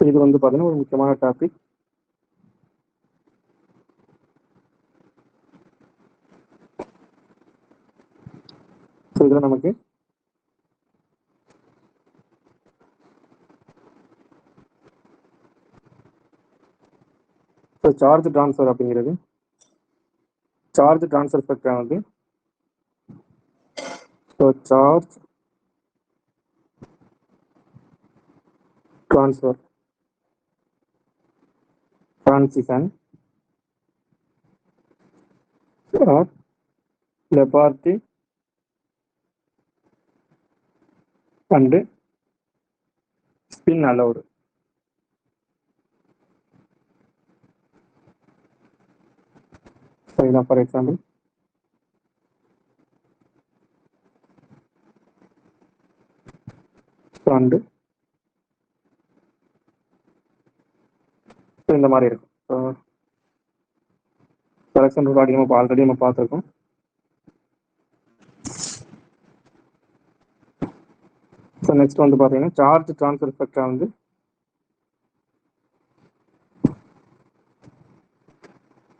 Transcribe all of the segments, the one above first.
இது வந்து பார்த்தீங்கன்னா ஒரு முக்கியமான டாபிக். ஸோ இதில் நமக்கு சார்ஜ் டிரான்ஸ்ஃபர் அப்படிங்கிறது சார்ஜ் டிரான்ஸ்ஃபர் ஸ்பெக்ட்ரம் வந்து charge transfer transition are Laporte and spin allowed. சரிங்களா? ஃபார் எக்ஸாம்பிள் அண்டு இந்த மாதிரி இருக்கும். ஸோ செலக்ஷன் ரூல் அதிகமாக ஆல்ரெடி நம்ம பார்த்துருக்கோம். ஸோ நெக்ஸ்ட் வந்து பார்த்தீங்கன்னா சார்ஜ் டிரான்ஸ்ஃபர் ஸ்பெக்ட்ரம் வந்து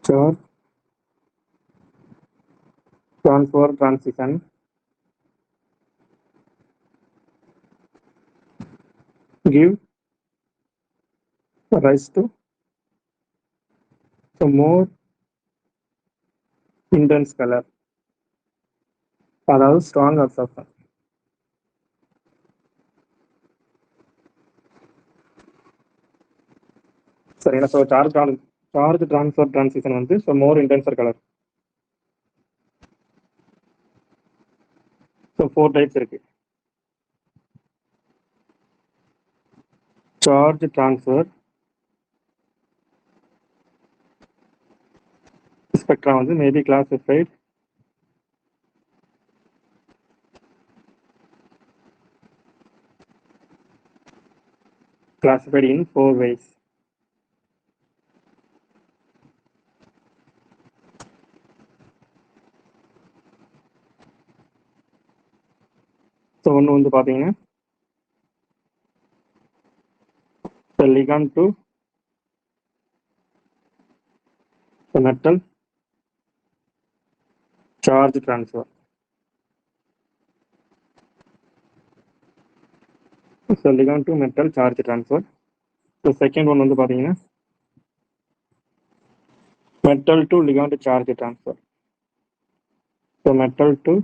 charge transfer transition give rise to a more intense color, அதாவது strong absorption. சரிங்களா? ஸோ சார்ஜ் டிரான்ஸ்ஃபர் டிரான்சிஷன் வந்து so more intenser colour. So 4 types இருக்கு. சார்ஜ் டிரான்ஸ்ஃபர் ஸ்பெக்ட்ரம் வந்து maybe classified in 4 ways. So ஒன்று வந்து பார்த்தீங்கன்னா ligand to metal charge transfer. So ligand to metal charge transfer. So second one வந்து பார்த்தீங்கன்னா metal to ligand charge transfer. So metal to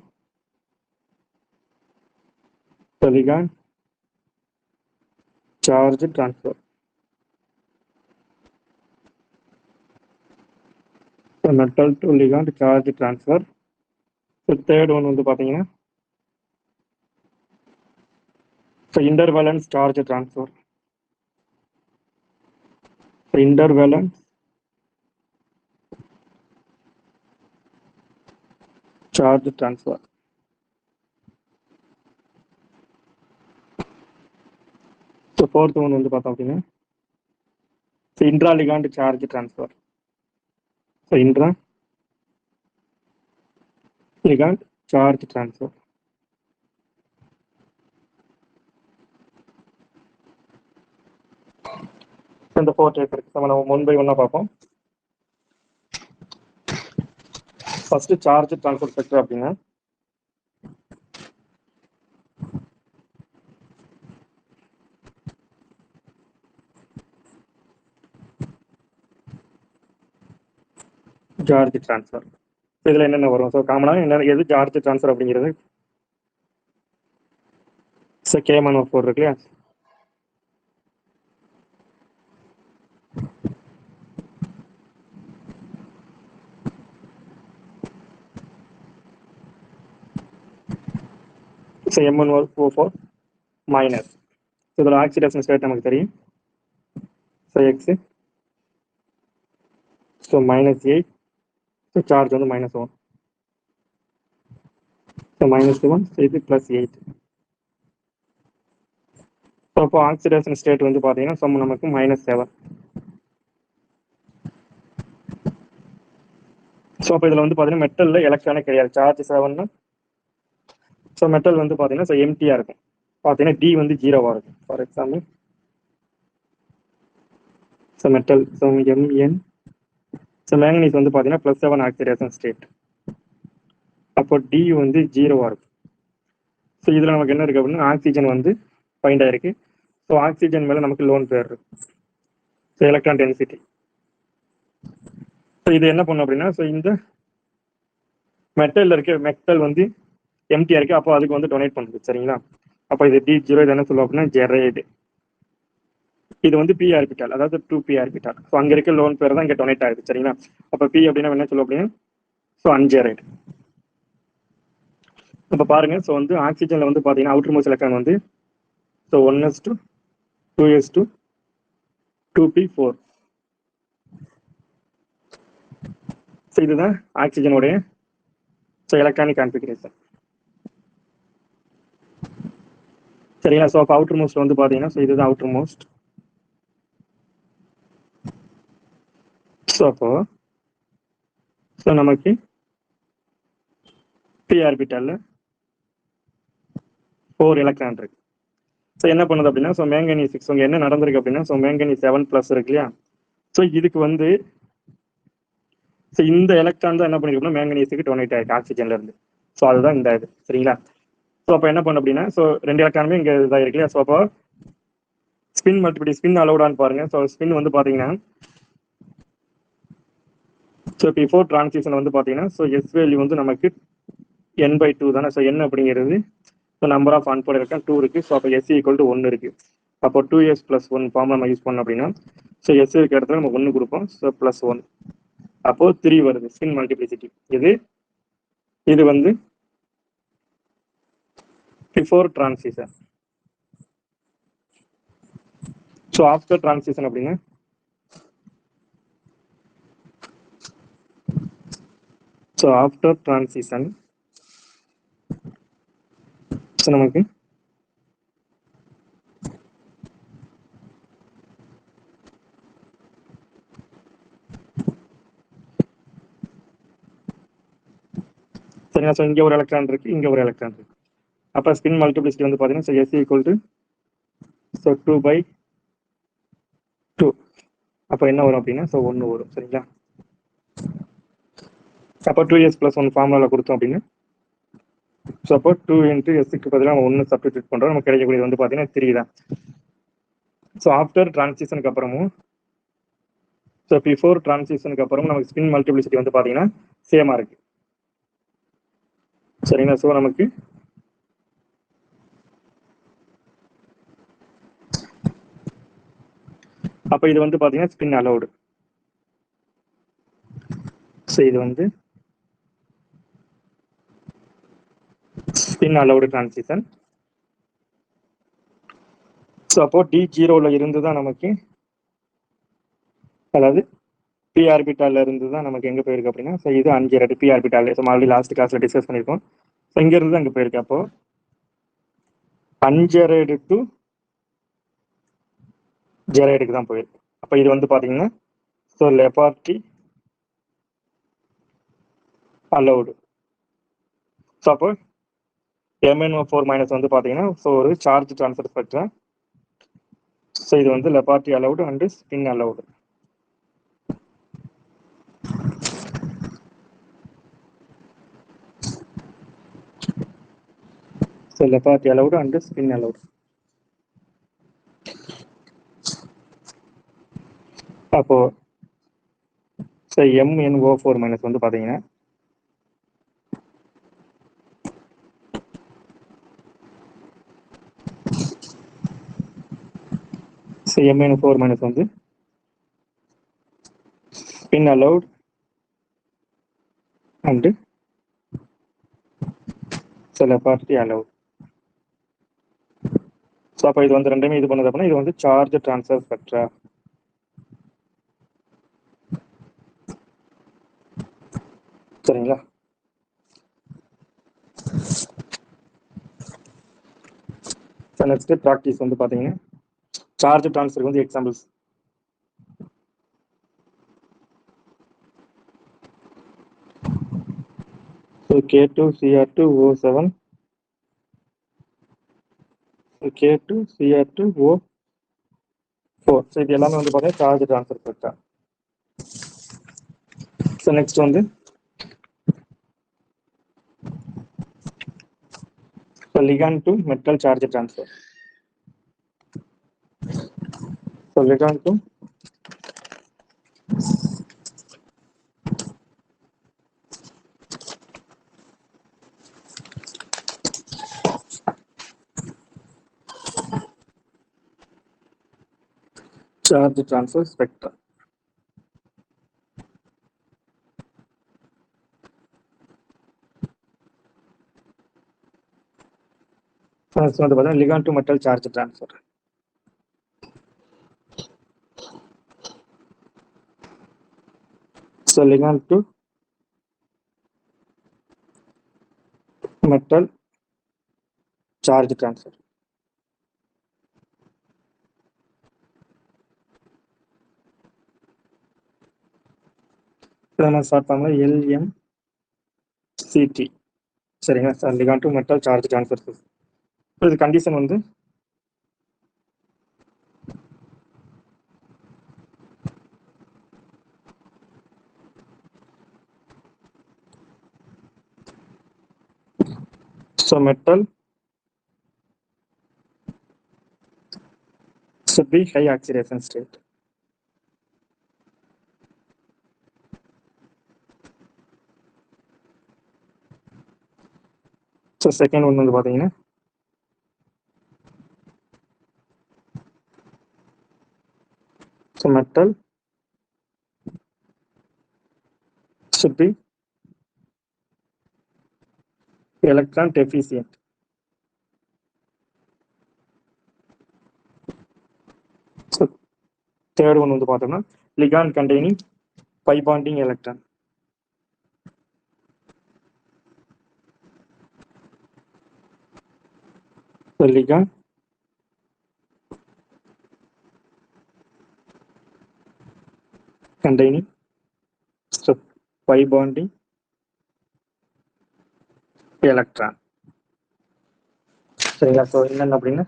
ligand charge transfer. So metal to ligand charge transfer. So third one வந்து பார்த்தீங்கன்னா so intervalence charge transfer. So intervalence charge transfer. So fourth one வந்து பார்த்தோம் அப்படின்னா so intra ligand charge transfer. So intra ligand charge transfer. இந்த 4 type இருக்கு. நம்ம 1 by 1 பார்ப்போம். First charge transfer spectrum அப்படின்னா சார்ஜ் டிரான்ஸ்ஃபர். இதில் என்னென்ன வரும்? ஸோ காமனாக என்ன எது சார்ஜ் டிரான்ஸ்ஃபர் அப்படிங்கிறது ஸோ K-4 இருக்கு இல்லையா? So M1O4 minus. இதில் ஆக்சிடேஷன் ஸ்டேட் நமக்கு தெரியும். So X so -8. So charge வந்து -1. ஸோ -1 இது +8. ஸோ அப்போ ஆக்சிடேஷன் ஸ்டேட் வந்து பார்த்தீங்கன்னா ஸோ நமக்கு -7. ஸோ அப்போ இதில் வந்து பார்த்தீங்கன்னா மெட்டலில் எலக்ட்ரானிக் கிடையாது. சார்ஜ் 7னா ஸோ மெட்டல் வந்து பார்த்தீங்கன்னா ஸோ எம்டியாக இருக்கும். பார்த்தீங்கன்னா டி வந்து 0வாக இருக்கும். For example so metal so Mn so manganese வந்து பார்த்தீங்கன்னா +7 ஆக்சிடேஷன் ஸ்டேட். அப்போ டி வந்து 0வா இருக்கும். ஸோ இதில் நமக்கு என்ன இருக்குது அப்படின்னா ஆக்சிஜன் வந்து ஃபைண்ட் ஆயிருக்கு. ஸோ ஆக்சிஜன் மேலே நமக்கு லோன் பேர் இருக்கு. So electron density. ஸோ இது என்ன பண்ணும் அப்படின்னா ஸோ இந்த மெட்டல் இருக்க மெட்டல் வந்து எம்டியா இருக்கு. அப்போ அதுக்கு வந்து டொனேட் பண்ணுது. சரிங்களா? அப்போ இது D0 இது என்ன சொல்லுவோம் அப்படின்னா ஜெரைடு. இது வந்து பி ஆர்பிட்டால், அதாவது 2p ஆர்பிட்டால். ஸோ அங்கே இருக்க லோன் பேர் தான் இங்கே டொனேட் ஆகுது. சரிங்களா? அப்போ பி அப்படின்னா என்ன சொல்லுவோம் அப்படின்னா ஸோ அன்ஜெரைடு. இப்போ பாருங்க, ஸோ வந்து ஆக்சிஜன்ல வந்து பார்த்தீங்கன்னா அவுட்டர் மோஸ்ட் எலக்ட்ரான் வந்து so 1s2 2s2 2p4. So இதுதான் ஆக்சிஜனுடைய ஸோ எலக்ட்ரானிக் கான்ஃபிகரேஷன். சரிங்களா? ஸோ அப்போ அவுட்டர் மோஸ்ட் வந்து பார்த்தீங்கன்னா ஸோ இதுதான் அவுட்டர் மோஸ்ட். ஸோ அப்போ ஸோ நமக்கு பி ஆர்பிட்டாலில் 4 எலக்ட்ரான் இருக்கு. ஸோ என்ன பண்ணுது அப்படின்னா ஸோ மேங்கனீஸ் 6 இங்கே என்ன நடந்திருக்கு அப்படின்னா ஸோ மேங்கனீஸ் 7+ இருக்கு இல்லையா? ஸோ இதுக்கு வந்து ஸோ இந்த எலக்ட்ரான் தான் என்ன பண்ணிருக்கோம்னா மேங்கனீஸுக்கு டொனேட் ஆயிருக்கு ஆக்சிஜன்ல இருந்து. ஸோ அதுதான் இந்த இது. சரிங்களா? ஸோ அப்போ என்ன பண்ணும் அப்படின்னா ஸோ 2 எலக்ட்ரானுமே இங்கே இதாக இருக்கு இல்லையா? ஸோ அப்போ ஸ்பின் மல்டிபிலிட்டி ஸ்பின் அலௌடான்னு பாருங்க. ஸோ ஸ்பின் வந்து பார்த்தீங்கன்னா ஸோ பிஃபோர் டிரான்சிஷன் வந்து பார்த்தீங்கன்னா ஸோ எஸ் வேல்யூ வந்து நமக்கு n/2 தானே. ஸோ n அப்படிங்கிறது ஸோ நம்பர் ஆஃப் அன்போர்ட் எலக்ட்ரான் 2 இருக்கு. ஸோ அப்போ S = 1 இருக்கு. அப்போ 2s + 1 ஃபார்ம் நம்ம யூஸ் பண்ணோம் அப்படின்னா ஸோ S இருக்க இடத்துல நம்ம 1 கொடுப்போம். ஸோ +1 அப்போ 3 வருது ஸ்பின் மல்டிபிளிசிட்டி. இது வந்து before transition. So after transition அப்படின்னா ஸோ ஆஃப்டர் டிரான்சிஷன் ஸோ நமக்கு சரிங்களா? ஸோ இங்கே ஒரு எலக்ட்ரான் இருக்கு, இங்கே ஒரு எலக்ட்ரான் இருக்கு. அப்போ ஸ்பின் மல்டிபிளிசிட்டி வந்து பார்த்தீங்கன்னா ஸோ S = ஸோ 2/2. அப்போ என்ன வரும் அப்படின்னா ஸோ 1 வரும். சரிங்களா? அப்போ 2s + 1 ஃபார்முலாவில் கொடுத்தோம் அப்படின்னா ஸோ அப்போ 2 × S பதிலாக நம்ம 1 சப்ஸ்டிட்யூட் பண்ணுறோம். நமக்கு கிடைக்கக்கூடியது வந்து பார்த்தீங்கன்னா 3 தான். ஸோ ஆஃப்டர் டிரான்சிஷனுக்கு அப்புறமும் ஸோ பிஃபோர் டிரான்சிஷனுக்கு அப்புறமும் நமக்கு ஸ்பின் மல்டிபிளிசிட்டி வந்து பார்த்தீங்கன்னா சேமாக இருக்கு. சரிங்களா? ஸோ நமக்கு அப்போ இது வந்து பார்த்தீங்கன்னா ஸ்பின் அலௌடு. ஸோ இது வந்து ஸ்பின் அலௌடு டிரான்சிஷன். ஸோ அப்போ D0 இருந்து தான் நமக்கு அதாவது பி ஆர்பிட்டால இருந்து தான் நமக்கு எங்கே போயிருக்கு அப்படின்னா ஸோ இது ungerade p orbital. So already last கிளாஸில் டிஸ்கஸ் பண்ணியிருக்கோம். ஸோ இங்கேருந்து தான் அங்கே போயிருக்கு. அப்போ அன்ஜெரைடு டு ஜெரைடுக்கு தான் போயிருக்கு. அப்போ இது வந்து பார்த்தீங்கன்னா ஸோ லெபார்ட்டி அலௌடு. ஸோ அப்போ MnO4- வந்து பார்த்தீங்கன்னா ஸோ ஒரு சார்ஜ் ட்ரான்ஸ்ஃபர் ஸ்பெக்ட்ரம். ஸோ இது வந்து Laporte allowed and spin allowed. So Laporte allowed and spin allowed. அப்போ ஸோ MnO4- வந்து பார்த்தீங்கன்னா ஸோ MnO4- வந்து spin allowed and so Laporte allowed. So அப்போ இது வந்து ரெண்டுமே இது பண்ணுது அப்படின்னா இது வந்து சார்ஜ் ட்ரான்ஸ்ஃபர் ஸ்பெக்ட்ரா. சரிங்களா? ஸோ நெக்ஸ்ட் ப்ராக்டிஸ் வந்து பார்த்தீங்கன்னா சார்ஜ் ட்ரான்ஸ்ஃபருக்கு வந்து examples. So K2Cr2O7 K2Cr2O4 4. So இது எல்லாமே வந்து பார்த்தீங்கன்னா charge transfer vector. So next வந்து ligand to metal charge transfer. So ligand to charge transfer spectrum. First வந்து பார்த்தா ligand to metal charge transfer. So ligand to metal charge transfer. நம்ம start பண்ணலாம் LMCT. சரிங்களா sir, ligand to metal charge transfer. இது condition வந்து so metal should be high oxidation state. So second one வந்து பார்த்தீங்கன்னா so metal should be electron deficient. So third one வந்து பார்த்தோம்னா ligand containing pi bonding electron. So ligand containing so pi bonding electron. சரிங்களா, so என்னென்ன அப்படின்னா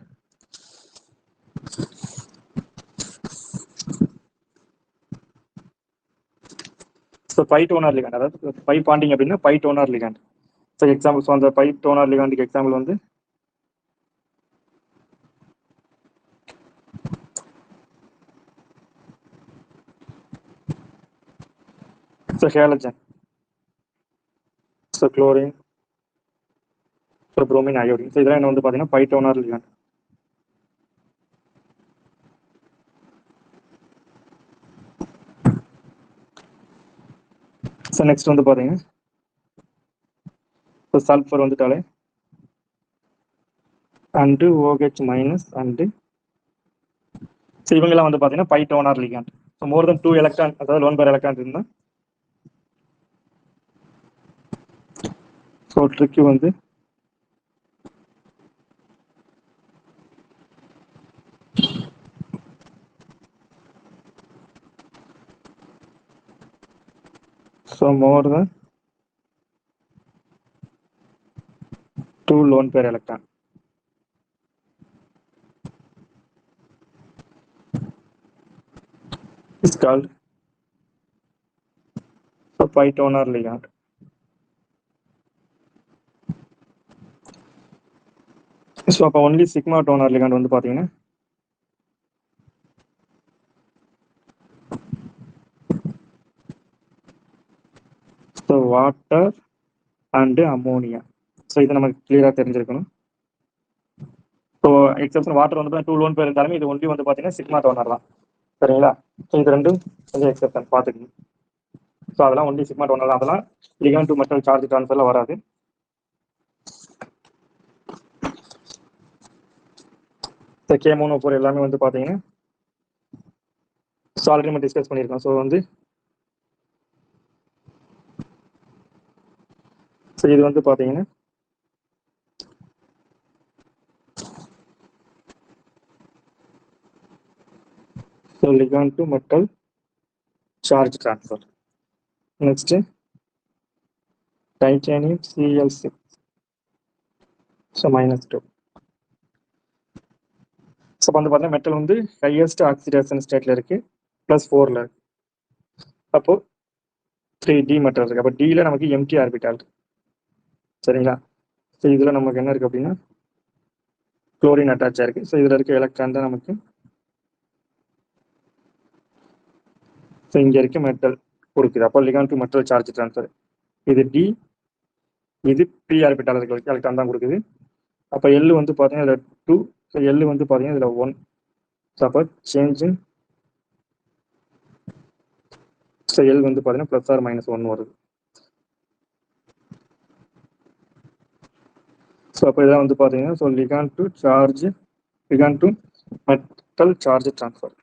so pi donor ligand, அதாவது pi bonding அப்படின்னா pi donor ligand. So example, so அந்த pi donor லிகாண்டுக்கு example வந்து so halogen, so chlorine, so bromine, iodine. So இதெல்லாம் என்ன வந்து பார்த்தீங்கன்னா pi donor ligand. So next வந்து பார்த்தீங்கன்னா ஸோ சல்ஃபர் வந்துட்டாலே and OH minus and so இவங்கெல்லாம் வந்து பார்த்தீங்கன்னா pi donor ligand. So more than 2 electron, அதாவது லோன் பேர் எலக்ட்ரான் இருந்தால் ஸோ ட்ரிக்கு வந்து so more than 2 lone pair electron. It's called a pi toner ligand. So அப்போ only sigma toner ligand வந்து பார்த்தீங்கன்னா so water and ammonia. So இது நமக்கு கிளியராக தெரிஞ்சிருக்கணும். ஸோ எக்ஸப்ஷன் வாட்டர் வந்து 2 லோன் பேர் இருந்தாலுமே இது ஒன்லி வந்து பார்த்தீங்கன்னா சிக்மா டோனர் தான். சரிங்களா, ஸோ இது ரெண்டும் கொஞ்சம் எக்ஸப்ஷன் பார்த்துக்கணும். ஸோ அதெல்லாம் ஒன்லி சிக்மா டோனர் தான், அதெல்லாம் லிகாண்ட் டு மெட்டல் சார்ஜ் ட்ரான்ஸ்ஃபர்ல வராது. ஸோ K3O4 எல்லாமே வந்து பார்த்தீங்கன்னா ஸோ ஆல்ரெடி நம்ம டிஸ்கஸ் பண்ணியிருக்கோம். ஸோ வந்து ஸோ இது வந்து பார்த்தீங்கன்னா so ligand to metal charge transfer. Next titanium Cl6, so -2. So வந்து பார்த்தீங்கன்னா மெட்டல் வந்து ஹையஸ்ட் ஆக்சிடேஷன் ஸ்டேட்ல இருக்கு +4ல இருக்கு. அப்போ 3D மெட்டல் இருக்கு. அப்போ டியில் நமக்கு எம்டி ஆர்பிட்டால் சரிங்களா. ஸோ இதில் நமக்கு என்ன இருக்கு அப்படின்னா குளோரின் அட்டாச் ஆயிருக்கு. ஸோ இதில் இருக்க எலக்ட்ரான் தான் நமக்கு ஸோ இங்கே இருக்க மெட்டல் கொடுக்குது. அப்போ லிகான் டு மெட்டல் சார்ஜ் ட்ரான்ஸ்ஃபர் இது டி, இது பி ஆர்பிட்டால் இருக்க எலக்ட்ரான் தான் கொடுக்குது. அப்போ எல் வந்து பார்த்தீங்கன்னா இதில் 2, ஸோ எல் வந்து பார்த்தீங்கன்னா இதில் 1. ஸோ அப்போ சேஞ்ச் ஸோ எல் வந்து பார்த்தீங்கன்னா +or -1 வருது. ஸோ அப்போ இதெல்லாம் வந்து பார்த்தீங்கன்னா so ligand to metal charge transfer.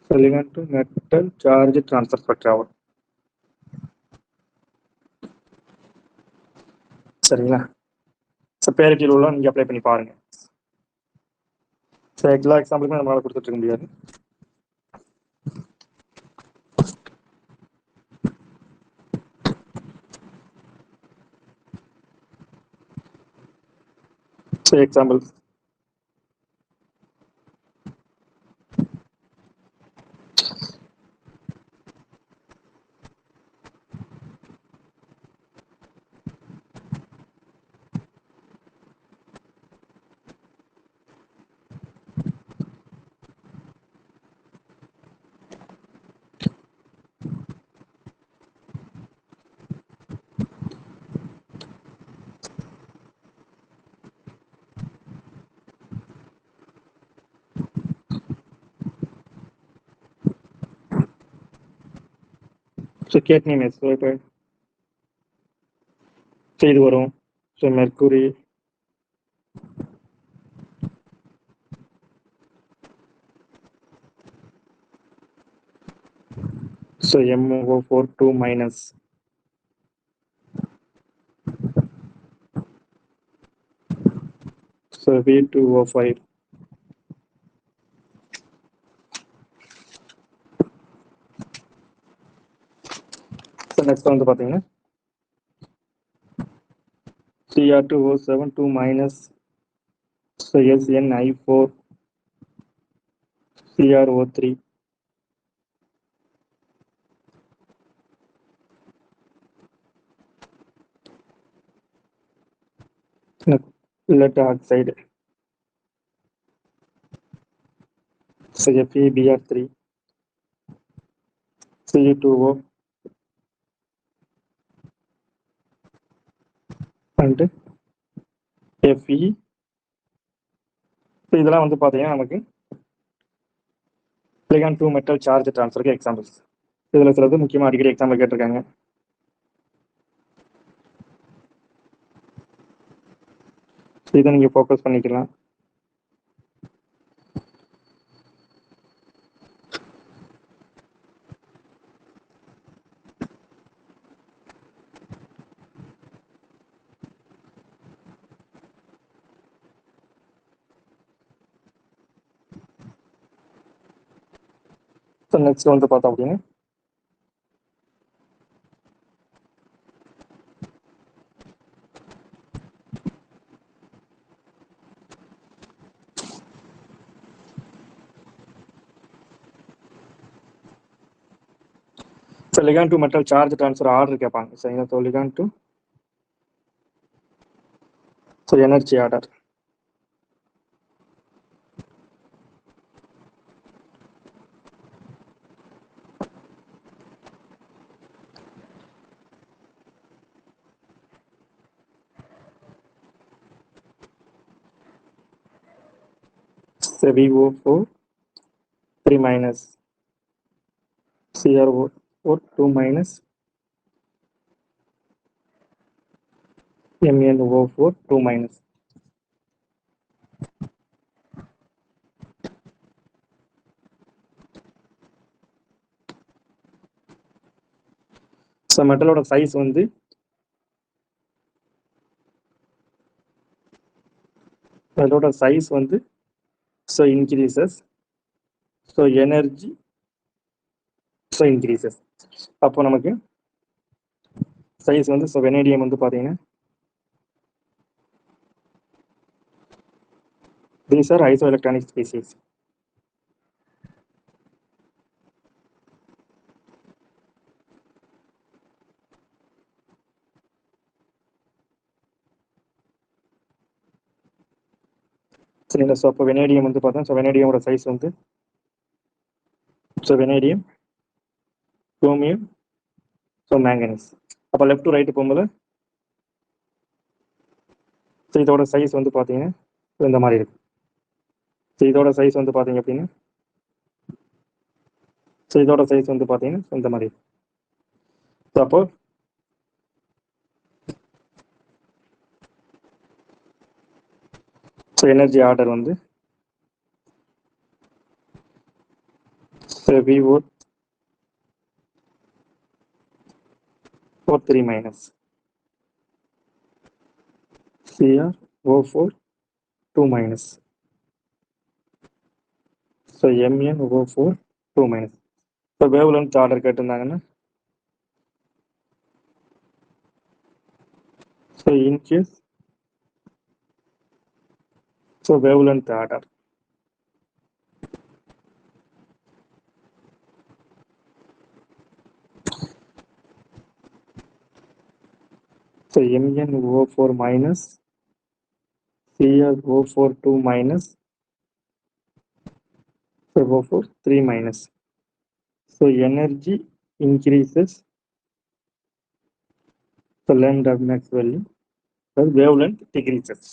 So ligand to metal charge transfer spectra ஆகும் சரிங்களா. ஸோ பேரிட்டியில் உள்ள நீங்கள் அப்ளை பண்ணி பாருங்க. ஸோ எல்லா எக்ஸாம்பிளுமே நம்மளால் கொடுத்துட்டு இருக்க முடியாது. So example so cadmium so இப்போ ஸோ இது வரும். So mercury, so MOO4 2-, so V2O5, so next வந்து பார்த்தீங்கன்னா Cr2O7 2-, so SnI4 CrO3, lead oxide, so FeBr3 Cu2O and Fe. So இதெல்லாம் வந்து பார்த்தீங்கன்னா நமக்கு லிகான் டு மெட்டல் சார்ஜ் ட்ரான்ஸ்ஃபருக்கு எக்ஸாம்பிள்ஸ். இதில் சிலது முக்கியமாக அடிக்கடி எக்ஸாம்பிள் கேட்டிருக்காங்க. இதை நீங்கள் ஃபோக்கஸ் பண்ணிக்கலாம். ஸோ நெக்ஸ்ட் வந்து பார்த்தோம் அப்படின்னா so ligand to metal charge transfer order கேட்பாங்க சரிங்களா. So ligand to so energy order. So VO4 3-, CrO4 2-, MnO4 2-. So மெட்டலோட சைஸ் வந்து so increases, so energy so increases. அப்போ நமக்கு சைஸ் வந்து ஸோ வெனேடியம் வந்து பார்த்தீங்கன்னா these are isoelectronic species. சரிங்களா? ஸோ அப்போ வெனேடியம் வந்து பார்த்தா ஸோ வெனேடியமோட சைஸ் வந்து so vanadium, chromium, so manganese. அப்போ லெஃப்ட் டு ரைட்டு போகும்போது ஸோ இதோட சைஸ் வந்து பார்த்தீங்கன்னா இந்த மாதிரி இருக்கு. ஸோ இதோட சைஸ் வந்து பார்த்தீங்க அப்படின்னா ஸோ இதோட சைஸ் வந்து பார்த்தீங்கன்னா இந்த மாதிரி இருக்கு. ஸோ அப்போ ஸோ எனர்ஜி ஆர்டர் வந்து VO 3 minus CR O4 2 minus so MN O4 2 minus. இப்போ வேவ் லென்த் ஆர்டர் கேட்டிருந்தாங்கன்னா so in case so wavelength order so MN O4 minus CR O4 2 minus so O4 3 minus. So energy increases the length of Maxwell, the wavelength decreases.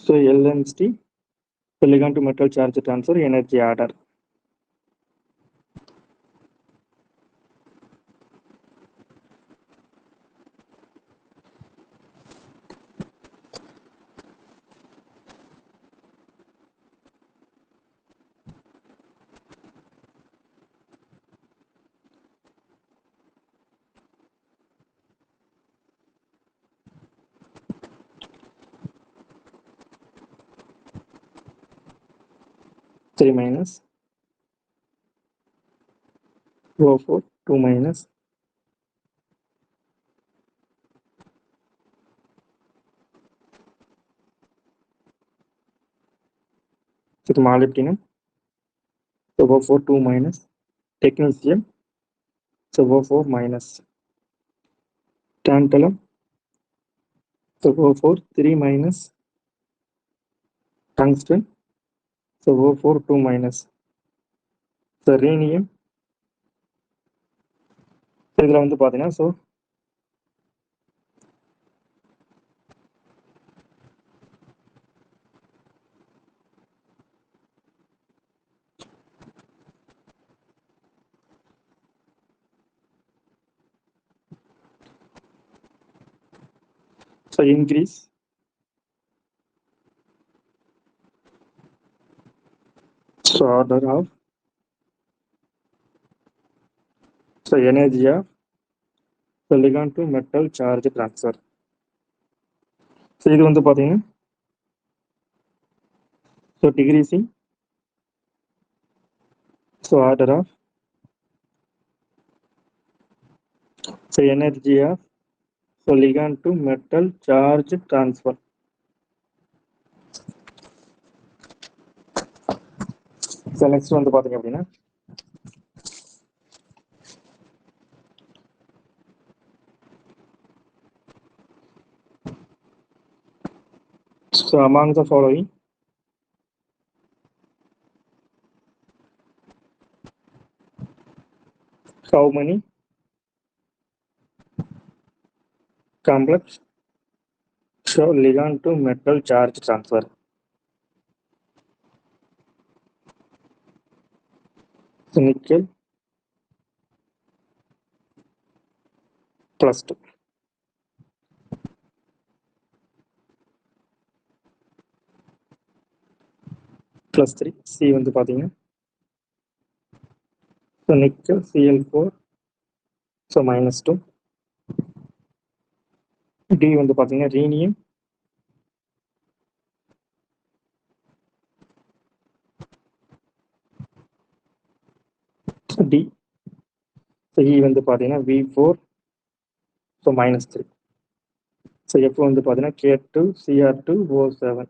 So LNT, silicon to metal charge transfer energy order. Three minus O4 2 minus with molybdenum, so O4 2 minus technetium, so O4 minus tantalum, so O4 3 minus tungsten, so O4 2 minus rhenium. இதில் வந்து பார்த்தீங்கன்னா so increase so order of so energy of silicon to metal charge transfer. So இது வந்து பார்த்தீங்கன்னா so decreasing so order of so energy of silicon to metal charge transfer. So next வந்து பார்த்தீங்க அப்படின்னா so among the following how many complex show ligand to metal charge transfer? So nickel plus 2 plus 3 C வந்து பார்த்தீங்கன்னா so nickel Cl4 so minus 2 D வந்து பார்த்தீங்கன்னா rhenium D. So இ வந்து பார்த்தீங்கன்னா V4, so -3. So F வந்து பார்த்தீங்கன்னா K2 CR2 O7.